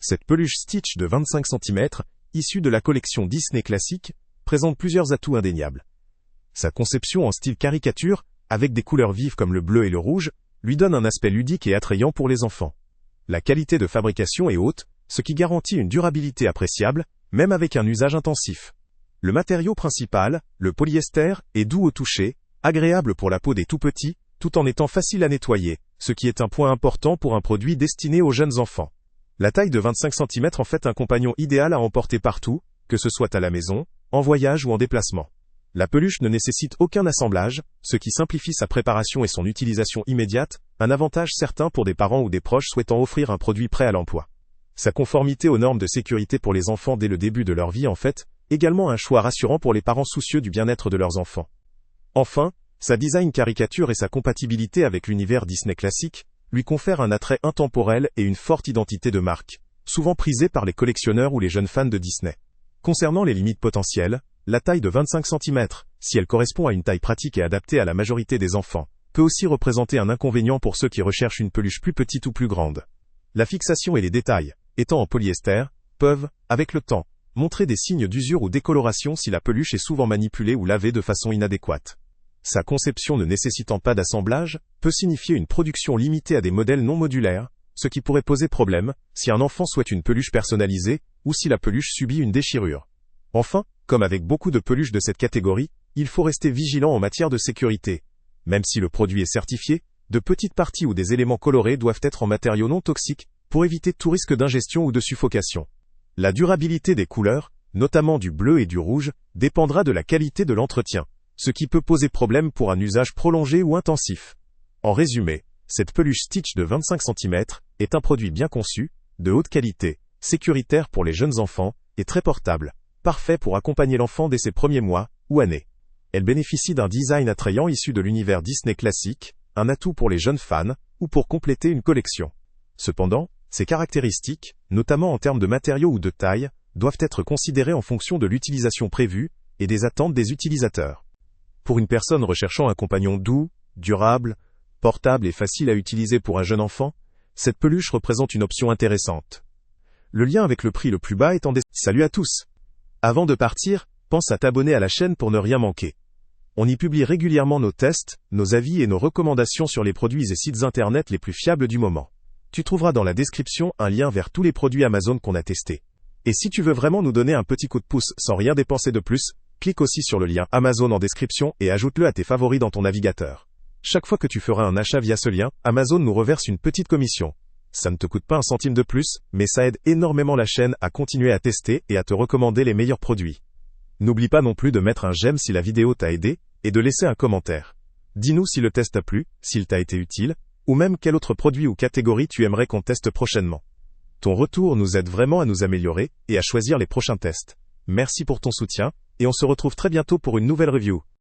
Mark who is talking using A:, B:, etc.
A: Cette peluche Stitch de 25 cm, issue de la collection Disney classique, présente plusieurs atouts indéniables. Sa conception en style caricature, avec des couleurs vives comme le bleu et le rouge, lui donne un aspect ludique et attrayant pour les enfants. La qualité de fabrication est haute, ce qui garantit une durabilité appréciable, même avec un usage intensif. Le matériau principal, le polyester, est doux au toucher, agréable pour la peau des tout-petits, tout en étant facile à nettoyer, ce qui est un point important pour un produit destiné aux jeunes enfants. La taille de 25 cm en fait un compagnon idéal à emporter partout, que ce soit à la maison, en voyage ou en déplacement. La peluche ne nécessite aucun assemblage, ce qui simplifie sa préparation et son utilisation immédiate, un avantage certain pour des parents ou des proches souhaitant offrir un produit prêt à l'emploi. Sa conformité aux normes de sécurité pour les enfants dès le début de leur vie en fait également un choix rassurant pour les parents soucieux du bien-être de leurs enfants. Enfin, sa design caricature et sa compatibilité avec l'univers Disney classique lui confèrent un attrait intemporel et une forte identité de marque, souvent prisée par les collectionneurs ou les jeunes fans de Disney. Concernant les limites potentielles, la taille de 25 cm, si elle correspond à une taille pratique et adaptée à la majorité des enfants, peut aussi représenter un inconvénient pour ceux qui recherchent une peluche plus petite ou plus grande. La fixation et les détails, étant en polyester, peuvent, avec le temps, montrer des signes d'usure ou décoloration si la peluche est souvent manipulée ou lavée de façon inadéquate. Sa conception ne nécessitant pas d'assemblage, peut signifier une production limitée à des modèles non modulaires, ce qui pourrait poser problème si un enfant souhaite une peluche personnalisée ou si la peluche subit une déchirure. Enfin, comme avec beaucoup de peluches de cette catégorie, il faut rester vigilant en matière de sécurité. Même si le produit est certifié, de petites parties ou des éléments colorés doivent être en matériaux non toxiques pour éviter tout risque d'ingestion ou de suffocation. La durabilité des couleurs, notamment du bleu et du rouge, dépendra de la qualité de l'entretien, ce qui peut poser problème pour un usage prolongé ou intensif. En résumé, cette peluche Stitch de 25 cm est un produit bien conçu, de haute qualité, sécuritaire pour les jeunes enfants et très portable, parfait pour accompagner l'enfant dès ses premiers mois ou années. Elle bénéficie d'un design attrayant issu de l'univers Disney classique, un atout pour les jeunes fans ou pour compléter une collection. Cependant, ces caractéristiques, notamment en termes de matériaux ou de taille, doivent être considérées en fonction de l'utilisation prévue et des attentes des utilisateurs. Pour une personne recherchant un compagnon doux, durable, portable et facile à utiliser pour un jeune enfant, cette peluche représente une option intéressante. Le lien avec le prix le plus bas est en description. Salut à tous! Avant de partir, pense à t'abonner à la chaîne pour ne rien manquer. On y publie régulièrement nos tests, nos avis et nos recommandations sur les produits et sites internet les plus fiables du moment. Tu trouveras dans la description un lien vers tous les produits Amazon qu'on a testés. Et si tu veux vraiment nous donner un petit coup de pouce sans rien dépenser de plus, clique aussi sur le lien Amazon en description et ajoute-le à tes favoris dans ton navigateur. Chaque fois que tu feras un achat via ce lien, Amazon nous reverse une petite commission. Ça ne te coûte pas un centime de plus, mais ça aide énormément la chaîne à continuer à tester et à te recommander les meilleurs produits. N'oublie pas non plus de mettre un j'aime si la vidéo t'a aidé, et de laisser un commentaire. Dis-nous si le test t'a plu, s'il t'a été utile, ou même quel autre produit ou catégorie tu aimerais qu'on teste prochainement. Ton retour nous aide vraiment à nous améliorer et à choisir les prochains tests. Merci pour ton soutien, et on se retrouve très bientôt pour une nouvelle review.